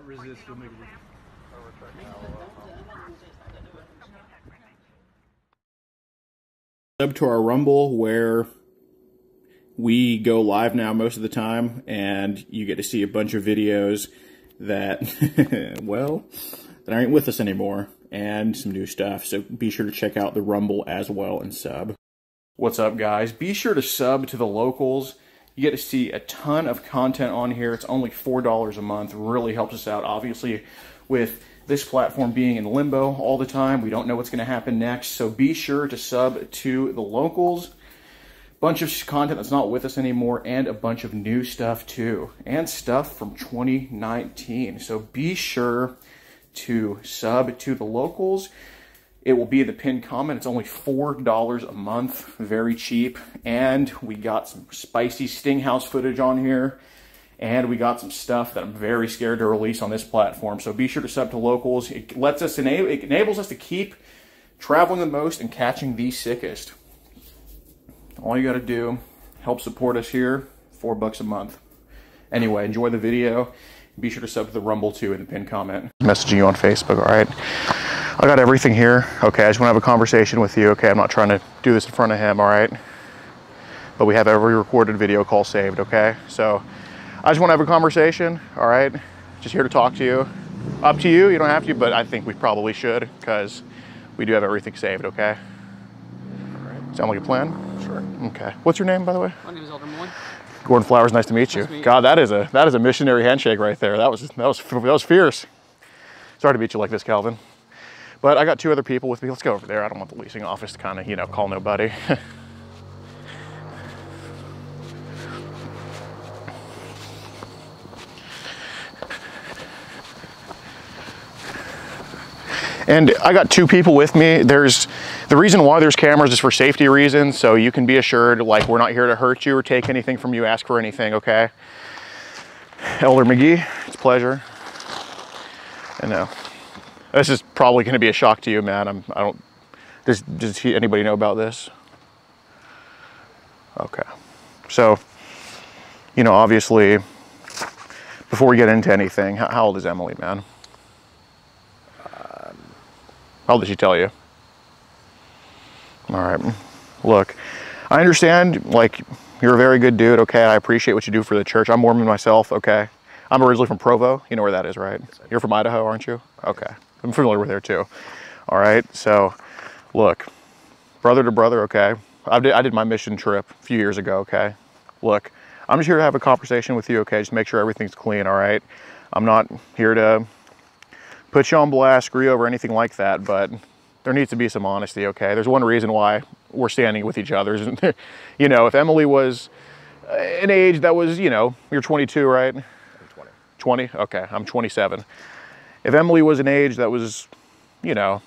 Don't resist, you'll make it. Sub to our Rumble, where we go live now most of the time, and you get to see a bunch of videos that, well, that aren't with us anymore, and some new stuff. So be sure to check out the Rumble as well and sub. What's up, guys? Be sure to sub to the locals. You get to see a ton of content on here. It's only $4 a month. Really helps us out. Obviously, with this platform being in limbo all the time, we don't know what's going to happen next. So be sure to sub to the locals. Bunch of content that's not with us anymore, and a bunch of new stuff too, and stuff from 2019. So be sure to sub to the locals. It will be in the pinned comment. It's only $4 a month, very cheap. And we got some spicy Stinghouse footage on here, and we got some stuff that I'm very scared to release on this platform. So be sure to sub to locals. It lets us it enables us to keep traveling the most and catching the sickest. All you got to do, help support us here, $4 a month. Anyway, enjoy the video. Be sure to sub to the Rumble too in the pinned comment. Messaging you on Facebook, all right? I got everything here. Okay, I just want to have a conversation with you. Okay, I'm not trying to do this in front of him, all right? But we have every recorded video call saved, okay? So I just want to have a conversation, all right? Just here to talk to you. Up to you, you don't have to, but I think we probably should, because we do have everything saved, okay? All right. Sound like a plan? Sure. Okay. What's your name, by the way? My name is Elder Moore. Gordon Flowers, nice to meet you. Nice to meet you. God, that is a missionary handshake right there. That was fierce. Sorry to meet you like this, Calvin. But I got two other people with me. Let's go over there. I don't want the leasing office to kind of, you know, call nobody. And I got two people with me. The reason why there's cameras is for safety reasons, so you can be assured, like, we're not here to hurt you or take anything from you, ask for anything, okay? Elder McGee, it's a pleasure. I know. This is probably going to be a shock to you, man. Does anybody know about this? Okay. So, you know, obviously, before we get into anything, how old is Emily, man? How old did she tell you? All right. Look, I understand, like, you're a very good dude, okay? I appreciate what you do for the church. I'm Mormon myself, okay? I'm originally from Provo. You know where that is, right? You're from Idaho, aren't you? Okay. I'm familiar with there too. All right. So, look, brother to brother, okay? I did my mission trip a few years ago, okay? Look, I'm just here to have a conversation with you, okay? Just make sure everything's clean, all right? I'm not here to put you on blast, screw you over, anything like that, but there needs to be some honesty, okay? There's one reason why we're standing with each other. You know, if Emily was an age that was, you know, you're 22, right? I'm 20. 20? Okay, I'm 27. If Emily was an age that was, you know,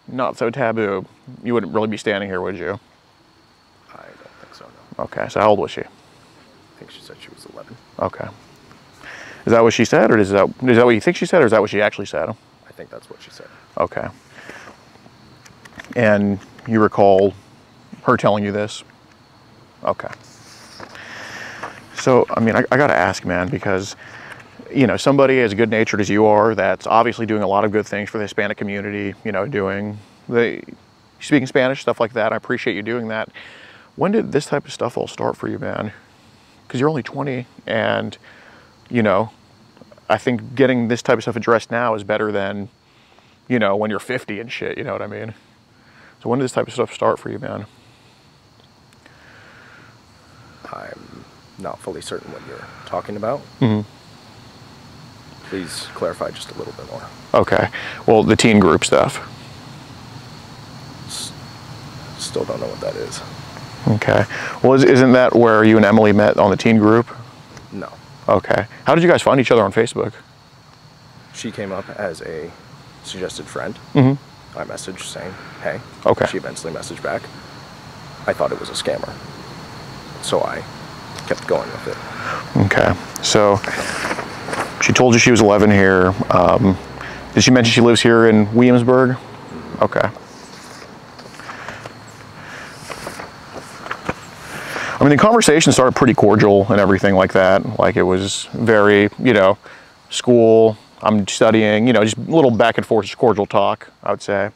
not so taboo, you wouldn't really be standing here, would you? I don't think so, no. Okay, so how old was she? I think she said she was 11. Okay. Is that what she said, or is that what you think she said, or is that what she actually said? I think that's what she said. Okay. And you recall her telling you this? Okay. So, I mean, I got to ask, man, because, you know, somebody as good-natured as you are, that's obviously doing a lot of good things for the Hispanic community, you know, speaking Spanish, stuff like that. I appreciate you doing that. When did this type of stuff all start for you, man? Because you're only 20, and, you know, I think getting this type of stuff addressed now is better than, you know, when you're 50 and shit, you know what I mean? So when did this type of stuff start for you, man? I'm not fully certain what you're talking about. Mm-hmm. Please clarify just a little bit more. Okay. Well, the teen group stuff. Still don't know what that is. Okay. Well, isn't that where you and Emily met on the teen group? No. Okay. How did you guys find each other on Facebook? She came up as a suggested friend. Mm-hmm. I messaged saying, hey. Okay. She eventually messaged back. I thought it was a scammer. So I kept going with it. Okay. So she told you she was 11 here. Did she mention she lives here in Williamsburg? Mm-hmm. Okay. I mean, the conversation started pretty cordial and everything like that. Like, it was very, you know, school, I'm studying, you know, just a little back and forth, just cordial talk, I would say.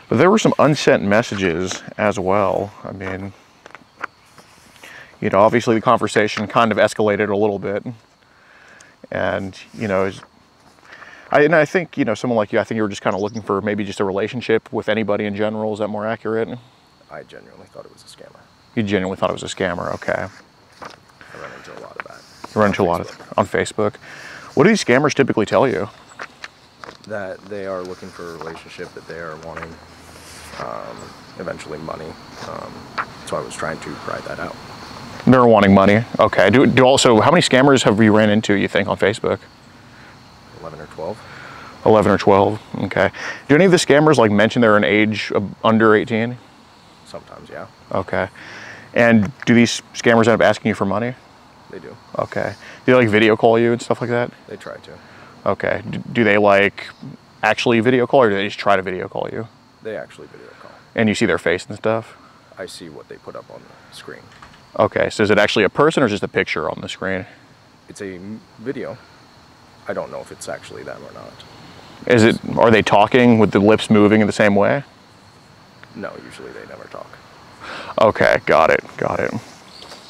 But there were some unsent messages as well. I mean, you know, obviously the conversation kind of escalated a little bit. And, you know, I think, you know, someone like you, I think you were just kind of looking for maybe just a relationship with anybody in general. Is that more accurate? I genuinely thought it was a scammer. You genuinely thought it was a scammer, okay. I run into a lot of that. You run into a lot of on Facebook. What do these scammers typically tell you? That they are looking for a relationship, that they are wanting eventually money. So I was trying to pry that out. They're wanting money. Okay. Do also, how many scammers have you ran into, you think, on Facebook? 11 or 12. 11 or 12. Okay. Do any of the scammers like mention they're an age of under 18? Sometimes, yeah. Okay. And do these scammers end up asking you for money? They do. Okay. Do they like video call you and stuff like that? They try to. Okay. Do they like actually video call, or do they just try to video call you? They actually video call. And you see their face and stuff? I see what they put up on the screen. Okay. So is it actually a person or just a picture on the screen? It's a video. I don't know if it's actually them or not. Is it? Are they talking with the lips moving in the same way? No, usually they never talk. Okay, got it, got it.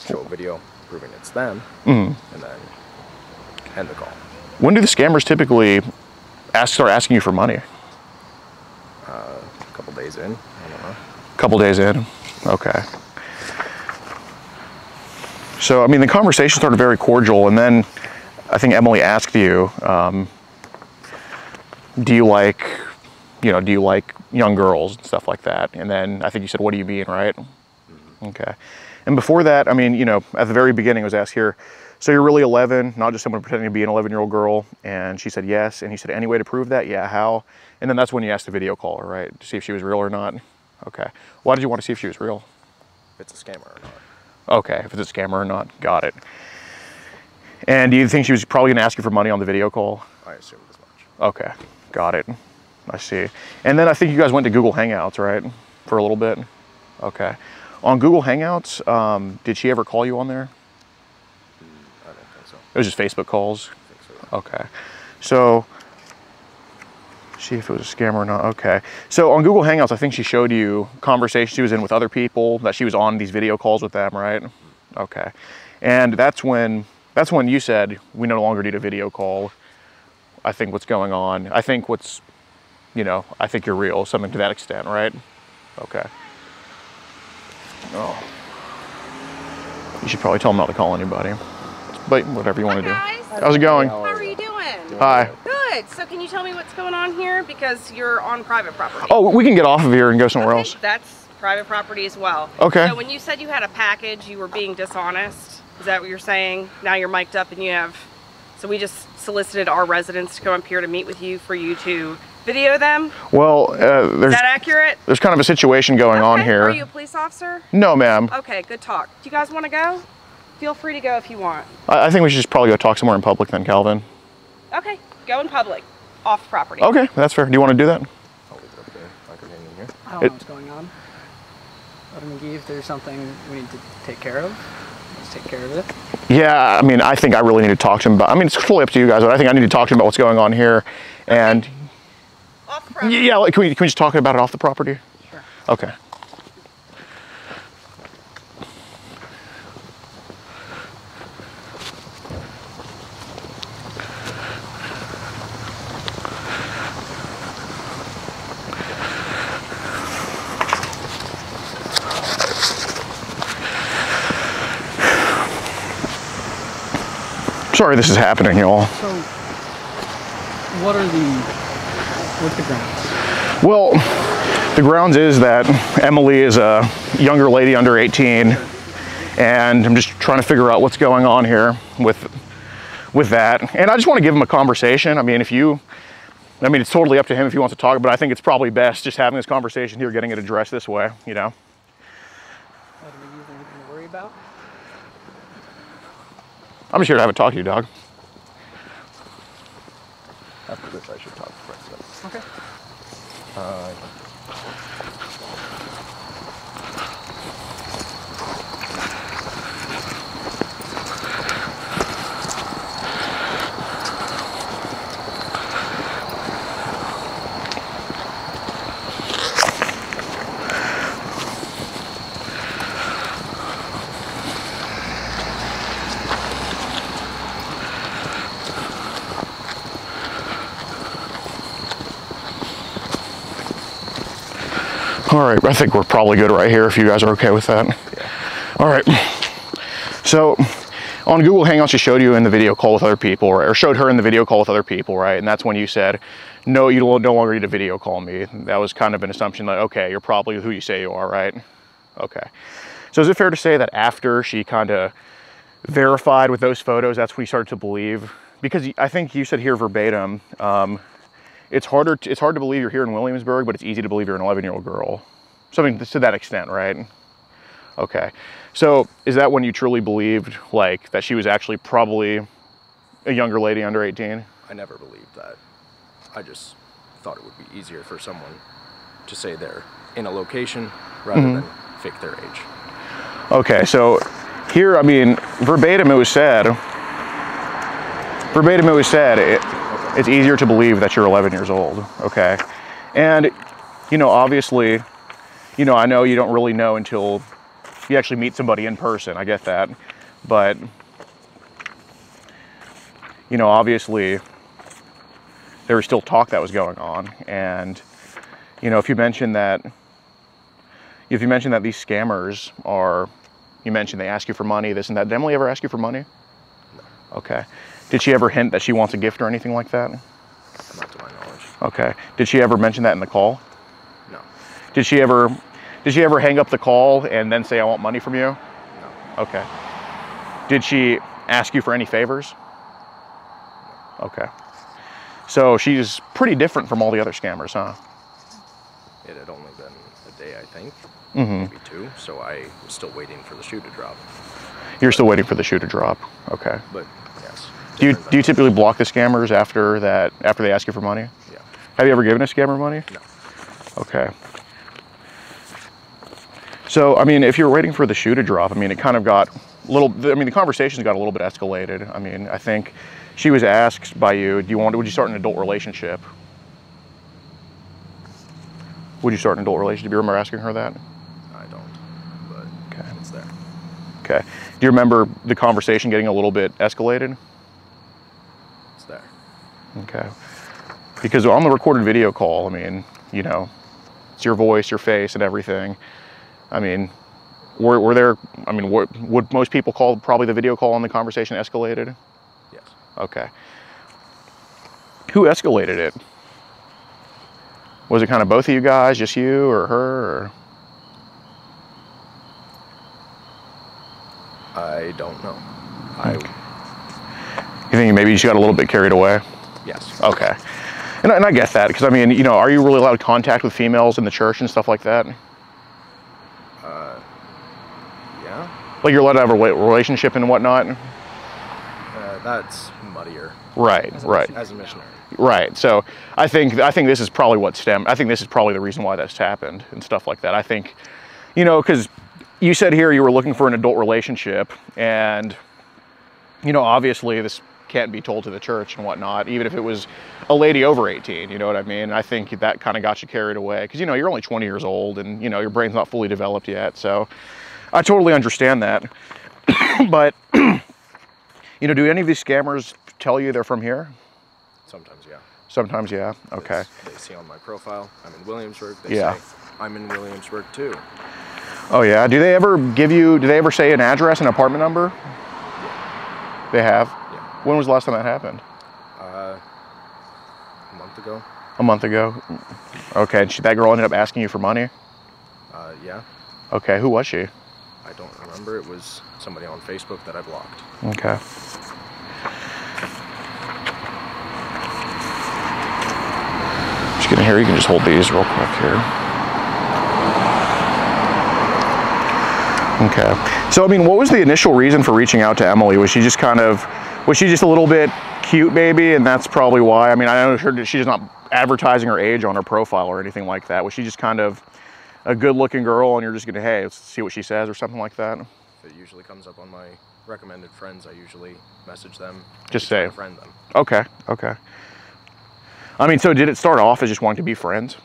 Show a video proving it's them, Mm. and then end the call. When do the scammers typically start asking you for money? A couple days in, I don't know. A couple days in, okay. So, I mean, the conversation started very cordial, and then I think Emily asked you, do you like young girls and stuff like that? And then I think you said, what do you mean, right? Mm-hmm. Okay. And before that, I mean, you know, at the very beginning it was asked here, so you're really 11, not just someone pretending to be an 11-year-old girl? And she said yes. And he said, any way to prove that? Yeah, how? And then that's when you asked the video caller, right? To see if she was real or not? Okay. Why did you want to see if she was real? If it's a scammer or not. Okay, if it's a scammer or not. Got it. And do you think she was probably going to ask you for money on the video call? I assumed as much. Okay, got it. I see. And then I think you guys went to Google Hangouts, right? For a little bit? Okay. On Google Hangouts, did she ever call you on there? I don't think so. It was just Facebook calls? I think so. Okay. So, see if it was a scam or not. Okay. So on Google Hangouts, I think she showed you conversations she was in with other people, that she was on these video calls with them, right? Okay. And that's when you said, we no longer need a video call. I think what's going on. I think I think you're real, something to that extent, right? Okay. Oh. You should probably tell them not to call anybody. But whatever you want to do. Guys. How's it going? How are you doing? Hi. Good. So can you tell me what's going on here? Because you're on private property. Oh, we can get off of here and go somewhere else. That's private property as well. Okay. So when you said you had a package, you were being dishonest. Is that what you're saying? Now you're mic'd up and you have... So we just solicited our residents to come up here to meet with you for you to video them? Well, Is that accurate? There's kind of a situation going on here. Are you a police officer? No, ma'am. Okay, good talk. Do you guys want to go? Feel free to go if you want. I think we should just probably go talk somewhere in public then, Calvin. Okay, go in public, off property. Okay, that's fair. Do you want to do that? I'll leave it up there. I can hang in here. I don't know what's going on. Let me give if there's something we need to take care of. Let's take care of it. Yeah, I mean, I think I really need to talk to him about, I mean, it's fully up to you guys, but I think I need to talk to him about what's going on here. And Off the property. yeah, like, can we just talk about it off the property? Sure. Okay. Sorry this is happening, y'all. So, what's the grounds? Well, the grounds is that Emily is a younger lady under 18, and I'm just trying to figure out what's going on here with that. And I just want to give him a conversation. I mean, it's totally up to him if he wants to talk, but I think it's probably best just having this conversation here, getting it addressed this way, you know? What, do we have anything to worry about? I'm just here to have a talk to you, dog. After this, I should talk to President. Okay. All right, I think we're probably good right here if you guys are okay with that. Yeah. All right. So on Google Hangouts, it showed you in the video call with other people, right? Or showed her in the video call with other people, right? And that's when you said, no, you no longer need to video call me. That was kind of an assumption that, okay, you're probably who you say you are, right? Okay. So is it fair to say that after she kind of verified with those photos, that's when you started to believe? Because I think you said here verbatim, it's hard to believe you're here in Williamsburg, but it's easy to believe you're an 11-year-old girl. Something to that extent, right? Okay. So is that when you truly believed, like, that she was actually probably a younger lady under 18? I never believed that. I just thought it would be easier for someone to say they're in a location rather than fake their age. Okay, so here, I mean, verbatim it was said, it's easier to believe that you're 11 years old, okay? And, you know, obviously, you know, I know you don't really know until you actually meet somebody in person, I get that. But, you know, obviously, there was still talk that was going on. And, you know, if you mention that these scammers are, you mentioned they ask you for money, this and that. Did Emily ever ask you for money? No. Okay. Did she ever hint that she wants a gift or anything like that? Not to my knowledge. Okay. Did she ever mention that in the call? No. Did she ever hang up the call and then say, I want money from you? No. Okay. Did she ask you for any favors? No. Okay. So she's pretty different from all the other scammers, huh? It had only been a day, I think. Mm-hmm. Maybe 2, so I was still waiting for the shoe to drop. You're still waiting for the shoe to drop. Okay. But yes. Do you typically block the scammers after they ask you for money? Yeah. Have you ever given a scammer money? No. Okay. So, I mean, if you're waiting for the shoe to drop, I mean, it kind of got the conversations got a little bit escalated. I mean, I think she was asked by you, would you start an adult relationship? Would you start an adult relationship? Do you remember asking her that? I don't, but okay. It's there. Okay. Do you remember the conversation getting a little bit escalated? It's there. Okay. Because on the recorded video call, I mean, you know, it's your voice, your face, and everything. I mean, were there, I mean, would most people call probably the video call and the conversation escalated? Yes. Okay. Who escalated it? Was it kind of both of you guys, just you or her? Or? I don't know. Okay. You think maybe she got a little bit carried away? Yes. Okay. And I get that, because I mean, you know, are you really allowed contact with females in the church and stuff like that? Yeah. Like you're allowed to have a relationship and whatnot? That's muddier. Right, right. As a missionary. Right. So I think this is probably what stemmed. I think this is probably the reason why that's happened and stuff like that. I think, you know, because you said here you were looking for an adult relationship, and, you know, obviously this can't be told to the church and whatnot, even if it was a lady over 18, you know what I mean? I think that kind of got you carried away because, you know, you're only 20 years old and, you know, your brain's not fully developed yet. So I totally understand that. But, you know, do any of these scammers tell you they're from here? Sometimes, yeah. Sometimes, yeah. Okay. They see on my profile, I'm in Williamsburg. They say, I'm in Williamsburg too. Oh, yeah. Do they ever say an address, an apartment number? Yeah. They have? Yeah. When was the last time that happened? A month ago. A month ago? Okay. And that girl ended up asking you for money? Yeah. Okay. Who was she? I don't remember. It was somebody on Facebook that I blocked. Okay. Just getting here. You can just hold these real quick here. Okay. So, I mean, what was the initial reason for reaching out to Emily? Was she just a little bit cute, maybe, and that's probably why? I mean, I know she's not advertising her age on her profile or anything like that. Was she just kind of a good-looking girl, and you're just gonna, hey, let's see what she says or something like that? If it usually comes up on my recommended friends, I usually message them. Just say. Friend them. Okay. Okay. I mean, so did it start off as just wanting to be friends?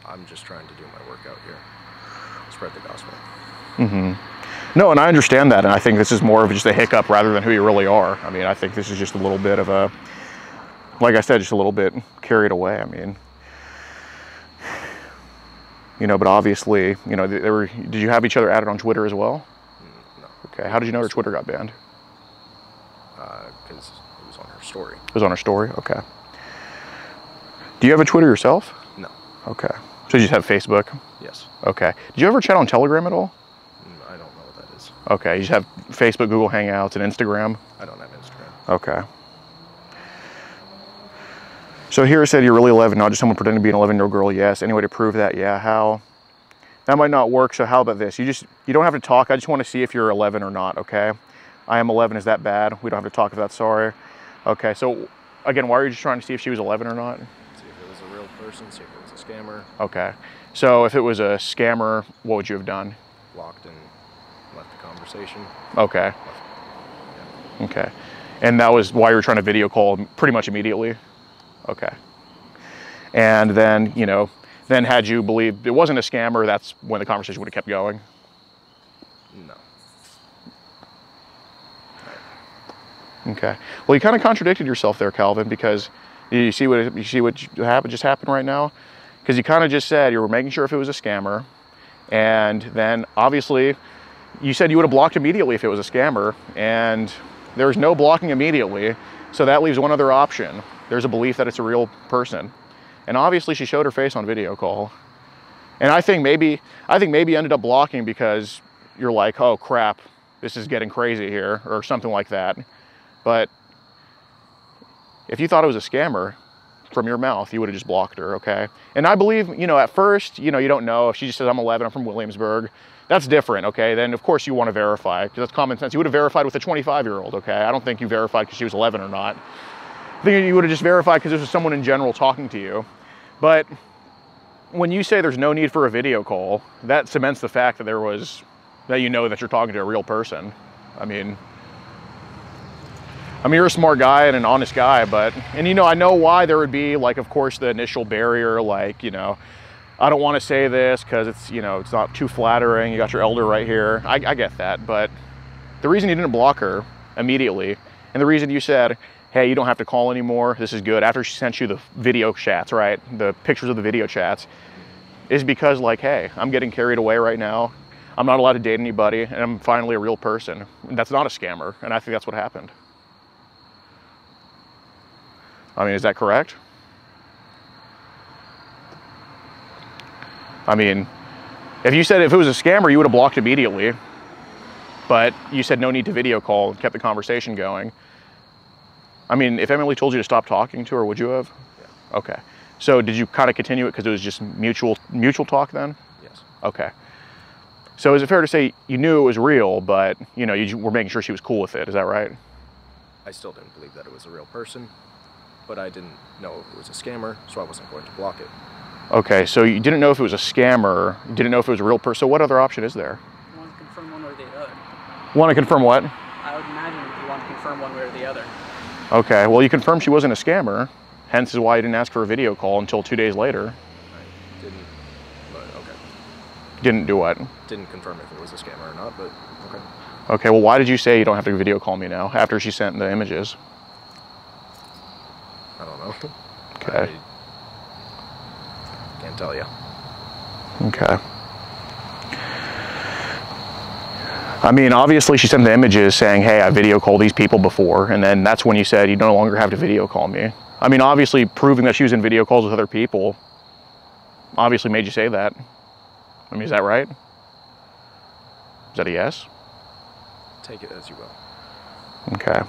I'm just trying to do my work out here. Spread the gospel. Mm-hmm. No, and I understand that, and I think this is more of just a hiccup rather than who you really are. I mean, I think this is just a little bit of a, like I said, just a little bit carried away. I mean, You know, but obviously, you know, they were. Did you have each other added on Twitter as well? No. Okay. How did you know her Twitter got banned? Because it was on her story. It was on her story. Okay. Do you have a Twitter yourself? No. Okay. So you just have Facebook? Yes. Okay. Did you ever chat on Telegram at all? I don't know what that is. Okay. You just have Facebook, Google Hangouts, and Instagram? I don't have Instagram. Okay. So here it said you're really 11, not just someone pretending to be an 11-year-old girl. Yes. Any way to prove that? Yeah. How? That might not work. So how about this? You don't have to talk. I just want to see if you're 11 or not. Okay. I am 11. Is that bad? We don't have to talk if that's sorry. Okay. So again, why are you just trying to see if she was 11 or not? See if it was a real person. See if it was a scammer. Okay. So if it was a scammer, what would you have done? Blocked and left the conversation. Okay. Yeah. Okay. And that was why you were trying to video call pretty much immediately? Okay. And then, you know, then had you believed it wasn't a scammer, that's when the conversation would have kept going? No. Okay. Well, you kind of contradicted yourself there, Calvin, because you see what just happened right now? Because you kind of just said you were making sure if it was a scammer, and then obviously you said you would have blocked immediately if it was a scammer, and there's no blocking immediately, so that leaves one other option. There's a belief that it's a real person. And obviously she showed her face on video call. And I think maybe you ended up blocking because you're like, oh crap, this is getting crazy here, or something like that. But if you thought it was a scammer from your mouth, you would have just blocked her, okay? And I believe, you know, at first, you know, you don't know. If she just says, I'm 11, I'm from Williamsburg, that's different, okay? Then of course you want to verify, because that's common sense. You would have verified with a 25-year-old, okay? I don't think you verified because she was 11 or not. I think you would have just verified because this was someone in general talking to you. But when you say there's no need for a video call, that cements the fact that you know that you're talking to a real person. I mean, you're a smart guy and an honest guy, and you know, I know why there would be, like, of course, the initial barrier, like, you know, I don't want to say this because it's, you know, it's not too flattering. You got your elder right here. I get that. But the reason you didn't block her immediately, and the reason you said, hey, you don't have to call anymore, this is good, after she sent you the video chats, right? The pictures of the video chats, is because, like, hey, I'm getting carried away right now. I'm not allowed to date anybody, and I'm finally a real person. And that's not a scammer, and I think that's what happened. I mean, is that correct? I mean, if you said if it was a scammer, you would have blocked immediately, but you said no need to video call and kept the conversation going. I mean, if Emily told you to stop talking to her, would you have? Yeah. Okay. So did you kind of continue it because it was just mutual talk then? Yes. Okay. So is it fair to say you knew it was real, but, you know, you were making sure she was cool with it? Is that right? I still didn't believe that it was a real person, but I didn't know if it was a scammer, so I wasn't going to block it. Okay, so you didn't know if it was a scammer, you didn't know if it was a real person, so what other option is there? You want to confirm one way or the other. Want to confirm what? I would imagine you want to confirm one way or the other. Okay, well, you confirmed she wasn't a scammer, hence is why you didn't ask for a video call until 2 days later. I didn't, but okay. Didn't do what? Didn't confirm if it was a scammer or not, but okay. Okay, well, why did you say you don't have to video call me now after she sent the images? I don't know. Okay. I can't tell you. Okay. I mean, obviously she sent the images saying, hey, I video called these people before, and then that's when you said you no longer have to video call me. I mean, obviously proving that she was in video calls with other people obviously made you say that. I mean, is that right? Is that a yes? Take it as you will. Okay.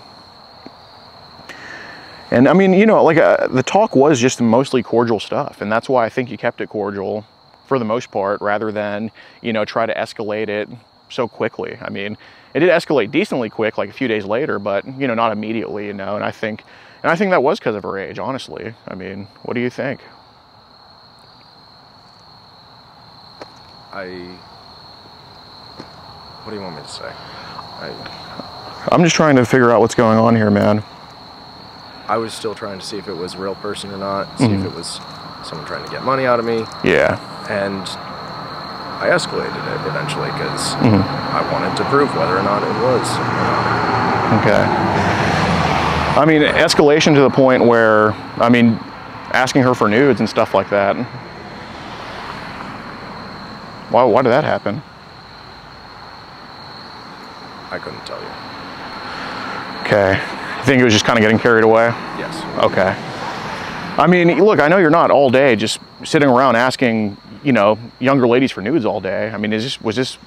And I mean, you know, like the talk was just mostly cordial stuff, and that's why I think you kept it cordial for the most part, rather than, you know, try to escalate it so quickly. I mean, it did escalate decently quick, like a few days later, but, you know, not immediately, you know, and I think that was because of her age, honestly. I mean, what do you think? What do you want me to say? I'm just trying to figure out what's going on here, man. I was still trying to see if it was a real person or not, see if it was someone trying to get money out of me. Yeah. And I escalated it eventually because I wanted to prove whether or not it was. Okay. I mean, escalation to the point where, I mean, asking her for nudes and stuff like that. Why did that happen? I couldn't tell you. Okay. You think it was just kind of getting carried away? Yes. Okay. I mean, look, I know you're not all day just sitting around asking, you know, younger ladies for nudes all day. I mean, was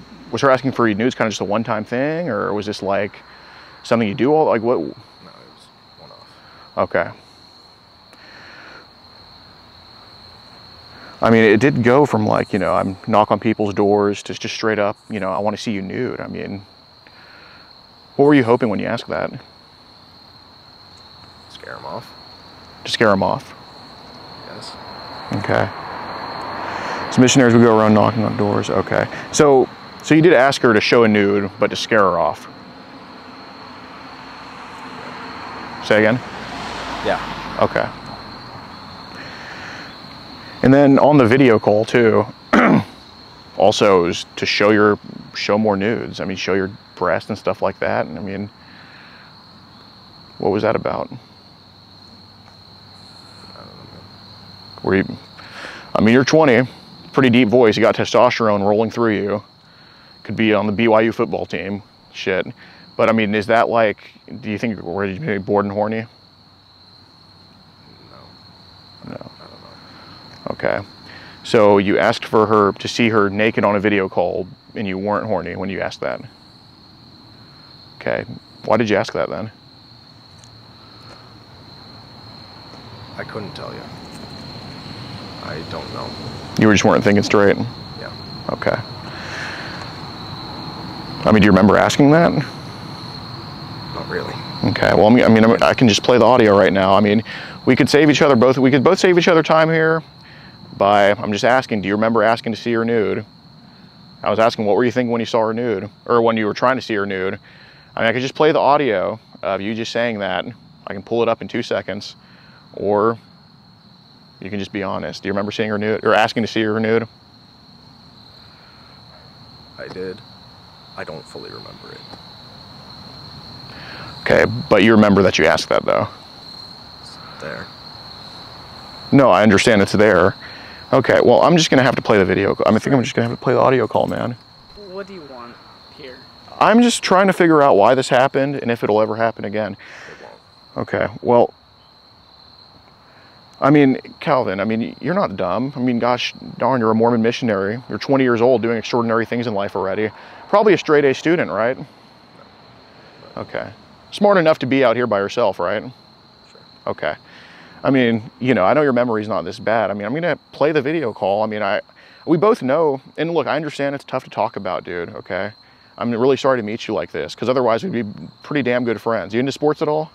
her asking for nudes kind of just a one-time thing, or was this like something you do all, like what? No, it was one-off. Okay. I mean, it did go from like, you know, I'm knock on people's doors to just straight up, you know, I want to see you nude. I mean, what were you hoping when you asked that? Scare them off. To scare them off? Yes. Okay. So missionaries would go around knocking on doors. Okay. So you did ask her to show a nude, but to scare her off. Say again? Yeah. Okay. And then on the video call too, also it was to show more nudes. I mean, show your breast and stuff like that. And I mean, what was that about? I mean, you're 20, pretty deep voice. You got testosterone rolling through you. Could be on the BYU football team, shit. But I mean, is that like, do you think were you bored and horny? No. No. I don't know. Okay. So you asked for her to see her naked on a video call and you weren't horny when you asked that. Okay. Why did you ask that then? I couldn't tell you. I don't know. You just weren't thinking straight? Yeah. Okay. I mean, do you remember asking that? Not really. Okay. Well, I can just play the audio right now. I mean, we could save each other both. We could both save each other time here by, I'm just asking, do you remember asking to see her nude? I was asking, what were you thinking when you saw her nude? Or when you were trying to see her nude? I mean, I could just play the audio of you just saying that. I can pull it up in 2 seconds. Or you can just be honest. Do you remember seeing her nude, or asking to see her nude? I did. I don't fully remember it. Okay, but you remember that you asked that though? It's there. No, I understand it's there. Okay, well, I'm just gonna have to play the video. I think I'm just gonna have to play the audio call, man. What do you want here? I'm just trying to figure out why this happened and if it'll ever happen again. It won't. Okay, well, I mean, Calvin, I mean, you're not dumb. I mean, gosh darn, you're a Mormon missionary. You're 20 years old doing extraordinary things in life already. Probably a straight A student, right? Okay. Smart enough to be out here by yourself, right? Sure. Okay. I mean, you know, I know your memory's not this bad. I mean, I'm gonna play the video call. I mean, we both know, and look, I understand it's tough to talk about, dude, okay? I'm really sorry to meet you like this, because otherwise we'd be pretty damn good friends. You into sports at all?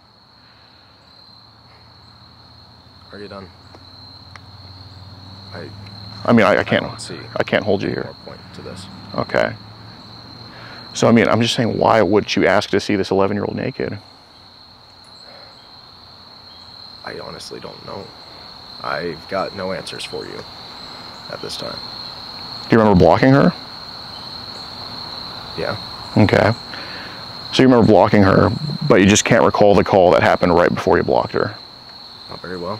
Are you done? I mean, I can't hold you any here. more point to this. Okay. So, I mean, I'm just saying, why would you ask to see this 11-year-old naked? I honestly don't know. I've got no answers for you at this time. Do you remember blocking her? Yeah. Okay. So you remember blocking her, but you just can't recall the call that happened right before you blocked her. Not very well.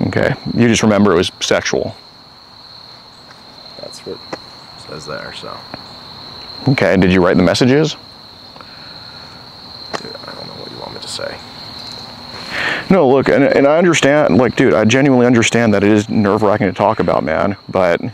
Okay. You just remember it was sexual. That's what it says there, so. Okay. Did you write the messages? Dude, I don't know what you want me to say. No, look, and I understand, like, dude, I genuinely understand that it is nerve-wracking to talk about, man, but I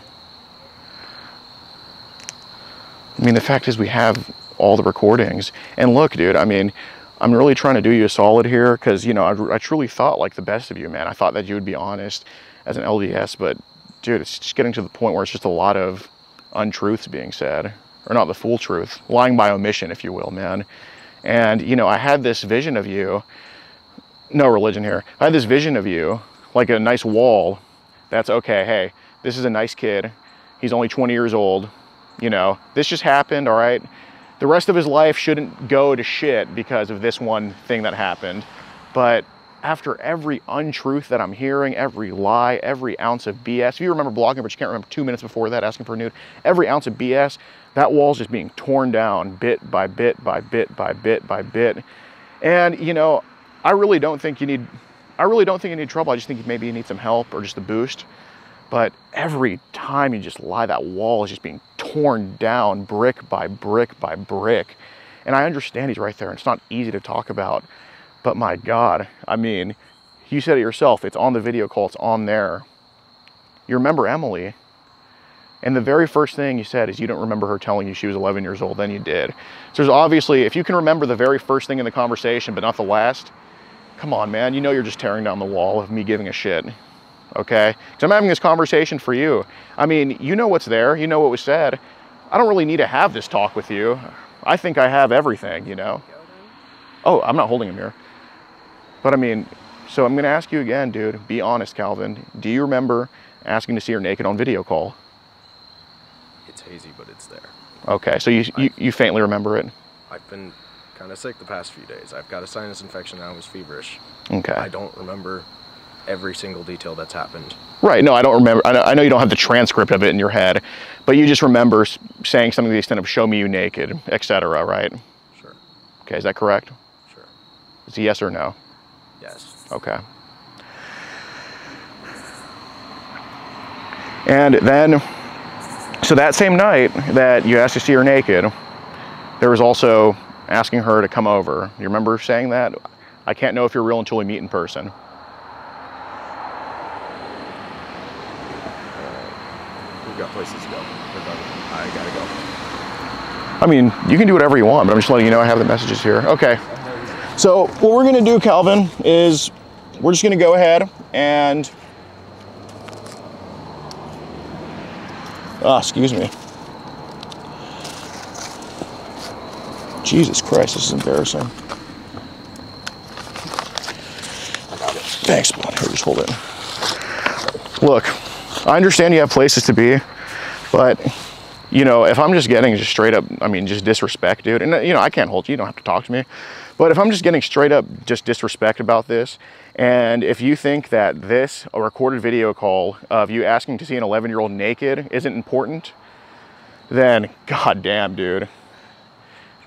mean, the fact is we have all the recordings, and look, dude, I mean, I'm really trying to do you a solid here, because, you know, I truly thought, like, the best of you, man. I thought that you would be honest as an LDS, but, dude, it's just getting to the point where it's just a lot of untruths being said, or not the full truth, lying by omission, if you will, man. And, you know, I had this vision of you, no religion here, I had this vision of you, like a nice wall, that's okay, hey, this is a nice kid, he's only 20 years old, you know, this just happened, all right? The rest of his life shouldn't go to shit because of this one thing that happened. But after every untruth that I'm hearing, every lie, every ounce of BS, if you remember blogging, but you can't remember 2 minutes before that asking for a nude, every ounce of BS, that wall's just being torn down bit by bit by bit by bit by bit. And, you know, I really don't think you need trouble. I just think maybe you need some help or just a boost. But every time you just lie, that wall is just being torn torn down brick by brick by brick. And I understand he's right there, and it's not easy to talk about, but my God, I mean, you said it yourself, it's on the video call, it's on there. You remember Emily, and the very first thing you said is you don't remember her telling you she was 11 years old, then you did. So there's obviously, if you can remember the very first thing in the conversation, but not the last, come on, man, you know you're just tearing down the wall of me giving a shit, okay? Because I'm having this conversation for you. I mean, you know what's there, you know what was said. I don't really need to have this talk with you. I think I have everything, you know? Oh, I'm not holding him here. But I mean, so I'm gonna ask you again, dude, be honest, Calvin. Do you remember asking to see her naked on video call? It's hazy, but it's there. Okay, so you faintly remember it? I've been kind of sick the past few days. I've got a sinus infection and I was feverish. Okay. I don't remember every single detail that's happened. Right, no, I don't remember. I know you don't have the transcript of it in your head, but you just remember saying something to the extent of show me you naked, etc., right? Sure. Okay, is that correct? Sure. It's a yes or no? Yes. Okay. And then, so that same night that you asked to see her naked, there was also asking her to come over. You remember saying that? I can't know if you're real until we meet in person. We've got places to go. I gotta go. I mean, you can do whatever you want, but I'm just letting you know I have the messages here. Okay. So what we're gonna do, Calvin, is we're just gonna go ahead and, excuse me. Jesus Christ, this is embarrassing. Thanks, bud. Here, just hold it. Look, I understand you have places to be, but, you know, if I'm just getting just straight up, I mean, just disrespect, dude, and, you know, I can't hold you, you don't have to talk to me, but if I'm just getting straight up just disrespect about this, and if you think that a recorded video call of you asking to see an 11-year-old naked isn't important, then goddamn, dude,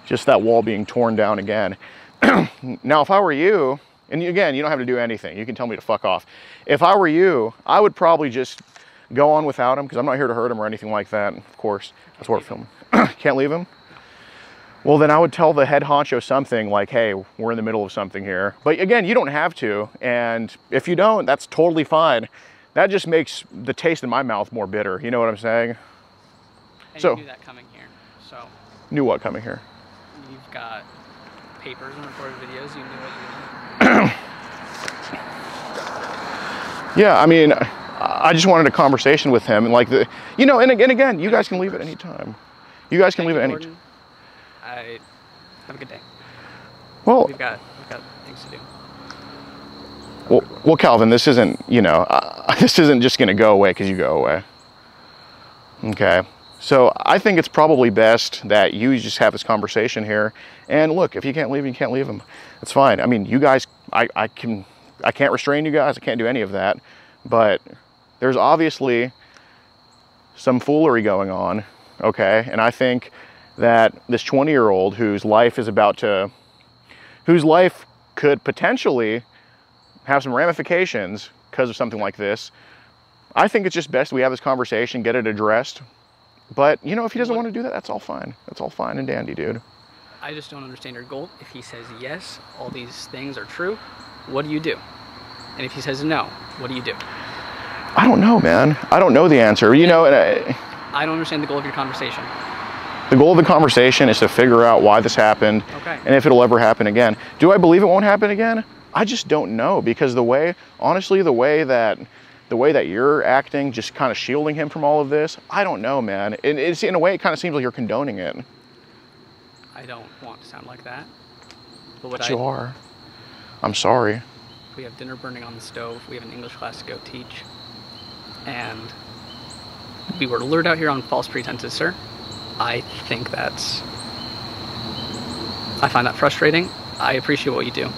just that wall being torn down again. Now, if I were you, and again, you don't have to do anything, you can tell me to fuck off. If I were you, I would probably just go on without him, because I'm not here to hurt him or anything like that, of course. That's what we're filming. Can't leave him? Well, then I would tell the head honcho something like, hey, we're in the middle of something here. But again, you don't have to, and if you don't, that's totally fine. That just makes the taste in my mouth more bitter, you know what I'm saying? And So, you knew that coming here, so. Knew what coming here? You've got papers and recorded videos, you knew what you knew. Yeah, I mean, I just wanted a conversation with him, and like you know, and again, you guys can leave at any time. You guys can leave at any time. I have a good day. Well, We've got things to do. Well, Calvin, this isn't, you know, this isn't just going to go away because you go away. Okay. So I think it's probably best that you just have this conversation here. And look, if you can't leave, you can't leave him. It's fine. I mean, you guys, I can't restrain you guys. I can't do any of that. But there's obviously some foolery going on. Okay. And I think that this 20-year-old whose life could potentially have some ramifications because of something like this, I think it's just best we have this conversation, get it addressed. But, you know, if he doesn't want to do that, that's all fine. That's all fine and dandy, dude. I just don't understand your goal. If he says yes, all these things are true, what do you do? And if he says no, what do you do? I don't know, man. I don't know the answer. You know, and I don't understand the goal of your conversation. The goal of the conversation is to figure out why this happened, okay, and if it'll ever happen again. Do I believe it won't happen again? I just don't know, because honestly, the way that you're acting, just kind of shielding him from all of this, I don't know, man. It's in a way, it kind of seems like you're condoning it. I don't want to sound like that. But you are. I'm sorry. We have dinner burning on the stove. We have an English class to go teach. And we were lured out here on false pretenses, sir. I think I find that frustrating. I appreciate what you do.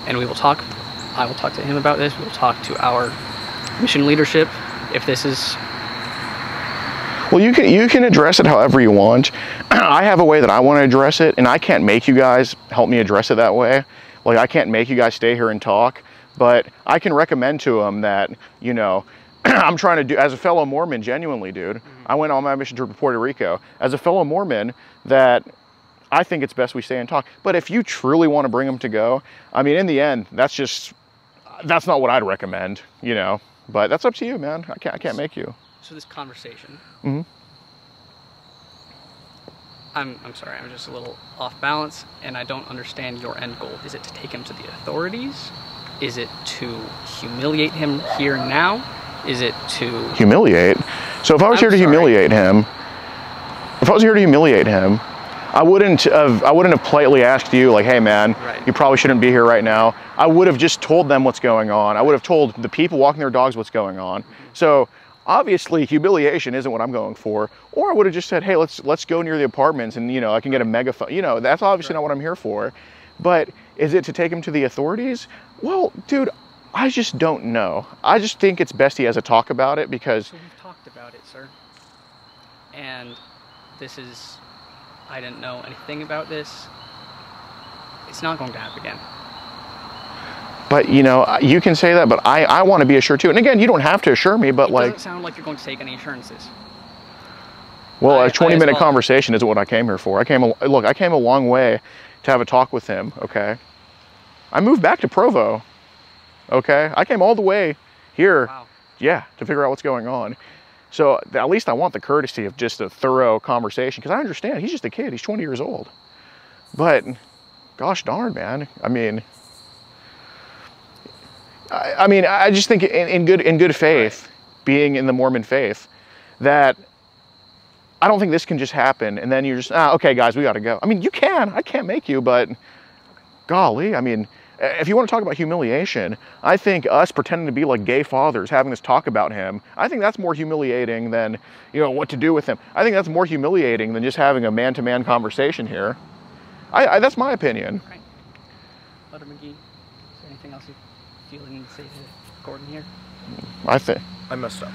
And we will talk. I will talk to him about this. We will talk to our mission leadership if this is... Well, you can address it however you want. I have a way that I want to address it, and I can't make you guys help me address it that way. Like, I can't make you guys stay here and talk, but I can recommend to them that, you know, I'm trying to do, as a fellow Mormon, genuinely, dude, I went on my mission to Puerto Rico. As a fellow Mormon, that I think it's best we stay and talk. But if you truly want to bring them to go, I mean, in the end, that's not what I'd recommend, you know. But that's up to you, man. I can't make you. So this conversation, Mm-hmm. I'm sorry, I'm just a little off balance, and I don't understand your end goal. Is it to take him to the authorities? Is it to humiliate him here and now? Is it to humiliate? So if I was here to humiliate him, I wouldn't have politely asked you, like, hey man, Right. you probably shouldn't be here right now. I would have just told them what's going on. I would have told the people walking their dogs what's going on. So obviously humiliation isn't what I'm going for. Or I would have just said, hey, let's go near the apartments and, you know, I can get a megaphone. You know, that's obviously not what I'm here for. But is it to take him to the authorities? Well, dude, I just don't know. I just think it's best he has a talk about it because... So we've talked about it, sir. And this is... I didn't know anything about this. It's not going to happen again. But, you know, you can say that, but I want to be assured too. And again, you don't have to assure me, but It like... doesn't sound like you're going to take any assurances. Well, a 20-minute well. conversation isn't what I came here for. I came a long way to have a talk with him, okay? I moved back to Provo, okay? I came all the way here, Wow. yeah, to figure out what's going on. So at least I want the courtesy of just a thorough conversation, because I understand, he's just a kid, he's 20 years old. But, gosh darn, man, I mean, I just think in good faith, right. Being in the Mormon faith, that I don't think this can just happen, and then you're just, okay guys, we gotta go. I mean, you can, I can't make you, but golly, I mean, if you want to talk about humiliation, I think us pretending to be like gay fathers, having this talk about him, I think that's more humiliating than, you know, what to do with him. I think that's more humiliating than just having a man-to-man conversation here. That's my opinion. Right. Letter McGee, is there anything else you feel you need to say to Gordon here? I messed up.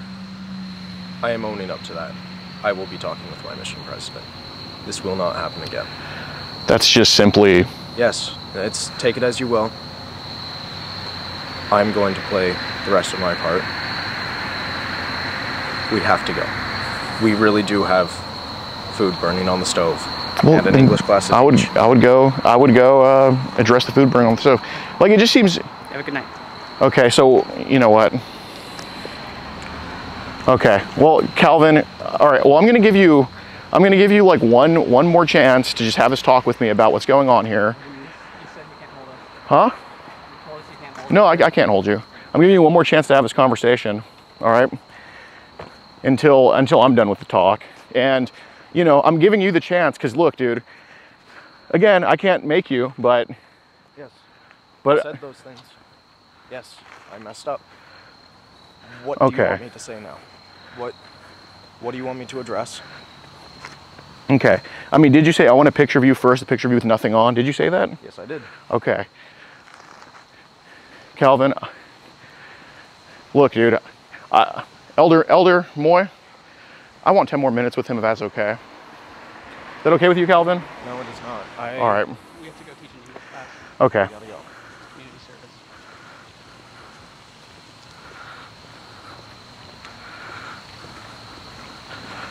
I am owning up to that. I will be talking with my mission president. This will not happen again. That's just simply... Yes, take it as you will. I'm going to play the rest of my part. We have to go. We really do have food burning on the stove. Well, and an English class. I would go address the food burning on the stove. Like, it just seems... Have a good night. Okay, so you know what? Okay, well, Calvin, all right, well, I'm gonna give you like one more chance to just have this talk with me about what's going on here. You said you can't hold us. Huh? You told us you can't hold us. No, I can't hold you. I'm giving you one more chance to have this conversation, all right? Until I'm done with the talk. And, you know, I'm giving you the chance, because look, dude, again, I can't make you, but... Yes, but I said those things. Yes, I messed up. What do you want me to say now? What do you want me to address? Okay. I mean, did you say I want a picture of you first, a picture of you with nothing on? Did you say that? Yes, I did. Okay. Calvin, look, dude, Elder Moy, I want 10 more minutes with him if that's okay. Is that okay with you, Calvin? No, it is not. All right. We have to go teach in English class. Okay. We gotta go. Community service.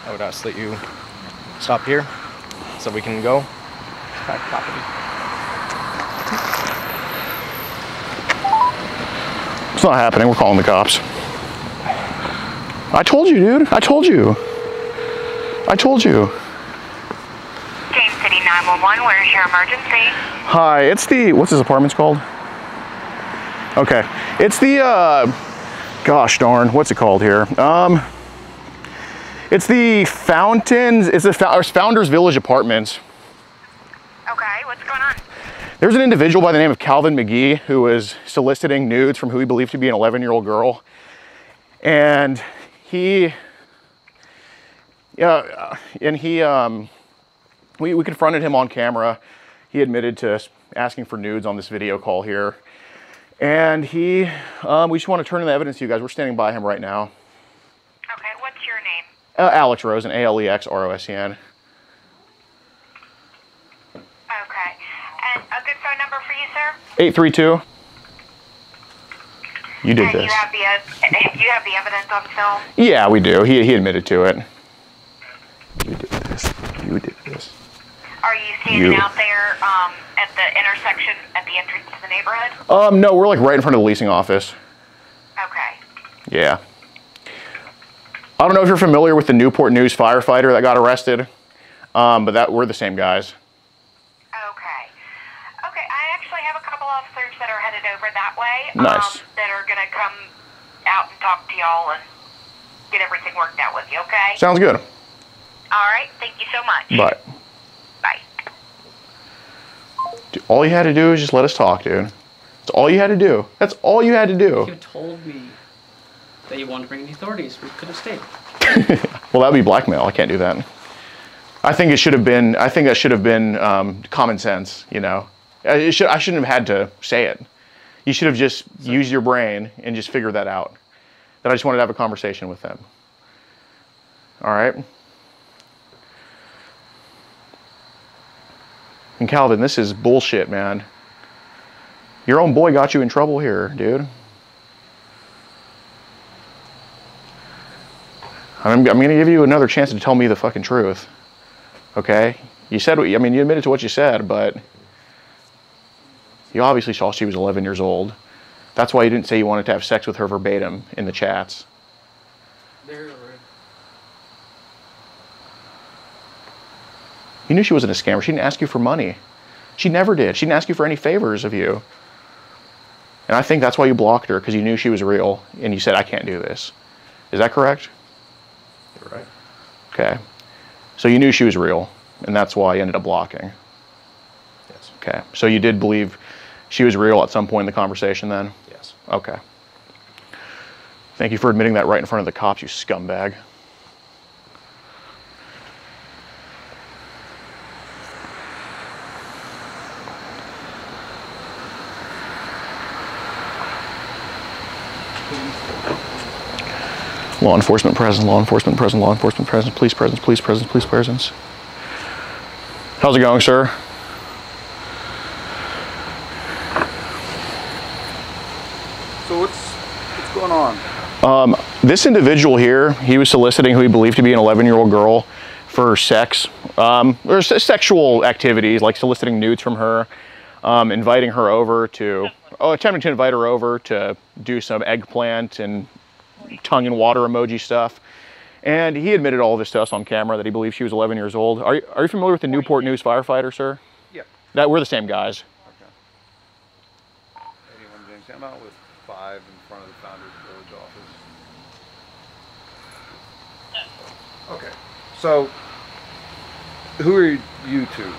I would ask that you stop here so we can go. Private property. It's not happening. We're calling the cops. I told you, dude. I told you. James City 911, where's your emergency? Hi, it's the, what's this apartment's called? Okay. It's the, gosh darn, what's it called here? It's the Fountains, it's the Founders Village Apartments. Okay, what's going on? There's an individual by the name of Calvin McGee who was soliciting nudes from who he believed to be an 11-year-old girl. And we confronted him on camera. He admitted to asking for nudes on this video call here. And we just want to turn in the evidence to you guys. We're standing by him right now. Okay, what's your name? Alex Rosen, ALEXROSEN. Okay, and a good phone number for you, sir? 832. You did And this. you have the evidence on film? Yeah, we do. He admitted to it. You did this. You did this. Are you standing out there at the intersection at the entrance to the neighborhood? No, we're like right in front of the leasing office. Okay. Yeah. I don't know if you're familiar with the Newport News firefighter that got arrested, but we're the same guys. Okay. Okay, I actually have a couple officers that are headed over that way. Nice. That are going to come out and talk to y'all and get everything worked out with you, okay? Sounds good. All right, thank you so much. Bye. Bye. Dude, all you had to do is just let us talk, dude. That's all you had to do. That's all you had to do. If you told me that you wanted to bring in the authorities, we could have stayed. Well, that'd be blackmail. I can't do that. I think it should have been. I think that should have been common sense. You know, I shouldn't have had to say it. You should have just used your brain and just figured that out. That I just wanted to have a conversation with them. All right. And Calvin, this is bullshit, man. Your own boy got you in trouble here, dude. I'm going to give you another chance to tell me the fucking truth. Okay? You said, I mean, you admitted to what you said, but you obviously saw she was 11 years old. That's why you didn't say you wanted to have sex with her verbatim in the chats. You knew she wasn't a scammer. She didn't ask you for money. She never did. She didn't ask you for any favors of you. And I think that's why you blocked her, because you knew she was real, and you said, I can't do this. Is that correct? You're right. Okay. So you knew she was real, and that's why you ended up blocking. Yes. Okay. So you did believe she was real at some point in the conversation then? Yes. Okay. Thank you for admitting that right in front of the cops, you scumbag. Law enforcement presence, law enforcement presence, law enforcement presence, police presence, police presence, police presence. How's it going, sir? So what's going on? This individual here, he was soliciting who he believed to be an 11-year-old girl for sex, or sexual activities, like soliciting nudes from her, inviting her over to, attempting to invite her over to do some eggplant and tongue and water emoji stuff. And he admitted all of this to us on camera, that he believed she was 11 years old. Are you familiar with the Newport News firefighter, sir? Yeah. We're the same guys. Okay. 81 James. I'm out with 5 in front of the Founders Village office. Okay. So, who are you two?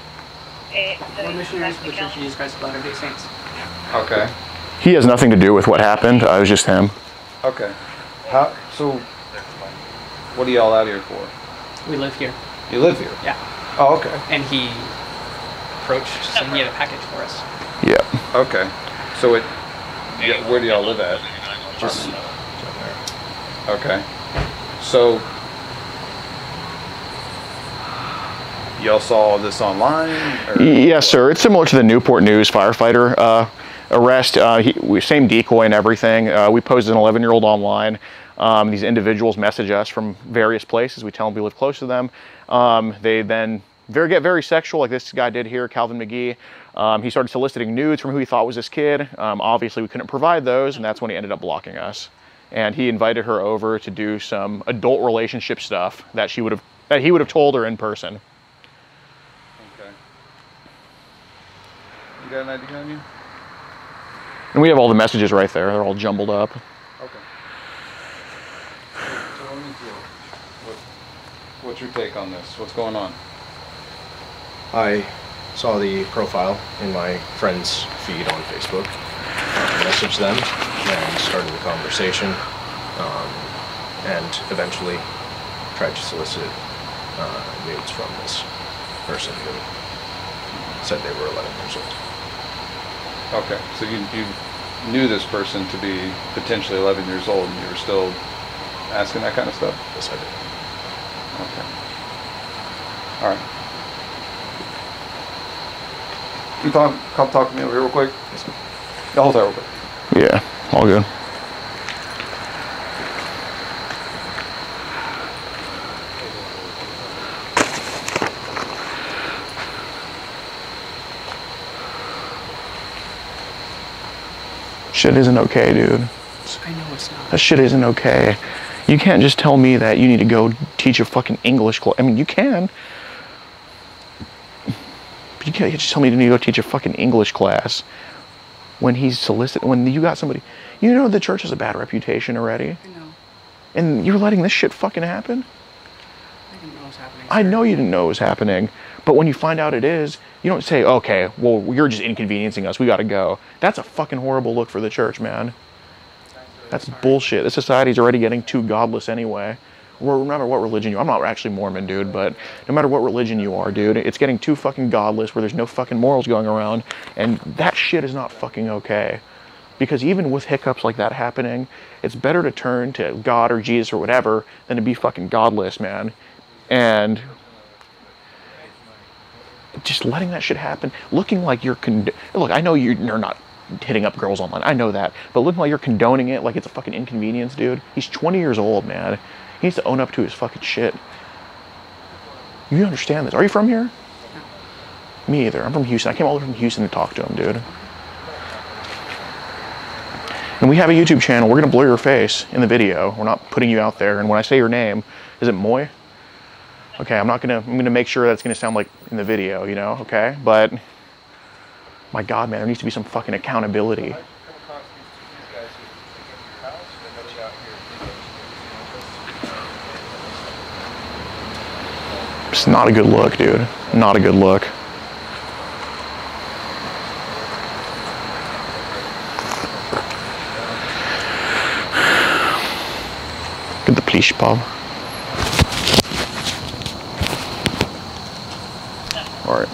We're missionaries for the Church of Jesus Christ of Latter-day Saints. Okay. He has nothing to do with what happened. It was just him. Okay. So, what are y'all out here for? We live here. You live here? Yeah. Oh, okay. And he approached saying he had a package for us. Yeah. Okay. So where do y'all live at? Just Okay. So, y'all saw this online? Or Yes, sir. It's similar to the Newport News firefighter arrest. Same decoy and everything. We posed an 11-year-old online. These individuals message us from various places. We tell them we live close to them. They then get very sexual, like this guy did here, Calvin McGee. He started soliciting nudes from who he thought was this kid. Obviously, we couldn't provide those, and that's when he ended up blocking us. And he invited her over to do some adult relationship stuff that he would have told her in person. Okay. You got an ID on you? And we have all the messages right there. They're all jumbled up. Okay. So let me do what's your take on this? What's going on? I saw the profile in my friend's feed on Facebook, messaged them, and started the conversation, and eventually tried to solicit nudes from this person who said they were 11 years old. Okay, so you knew this person to be potentially 11 years old, and you were still asking that kind of stuff? Yes, I did. Okay. All right. Can you come talk to me over here real quick? Yes, sir. Hold that real quick. Yeah, all good. Shit isn't okay, dude. I know it's not. That shit isn't okay. You can't just tell me that you need to go teach a fucking English class. I mean, you can. But you can't just tell me you need to go teach a fucking English class when he's solicited, when you got somebody. You know the church has a bad reputation already. I know. And you're letting this shit fucking happen? I didn't know it was happening. I know you didn't know it was happening. But when you find out it is, you don't say, okay, well, you're just inconveniencing us. We got to go. That's a fucking horrible look for the church, man. That's bullshit. This society's already getting too godless anyway. No matter what religion you are. I'm not actually Mormon, dude, but no matter what religion you are, dude, it's getting too fucking godless where there's no fucking morals going around. And that shit is not fucking okay. Because even with hiccups like that happening, it's better to turn to God or Jesus or whatever than to be fucking godless, man. And just letting that shit happen, looking like you're look, I know you're not hitting up girls online, I know that, but looking like you're condoning it like it's a fucking inconvenience, dude. He's 20 years old, man. He needs to own up to his fucking shit. You understand this? Are you from here? No. Me either. I'm from Houston. I came all the way from Houston to talk to him, dude. And we have a YouTube channel. We're gonna blur your face in the video. We're not putting you out there. And when I say your name, is it Moy? Okay, I'm gonna make sure that's gonna sound like in the video, you know, okay? But my God, man, there needs to be some fucking accountability. It's not a good look, dude. Not a good look. Get the police, pub. All right.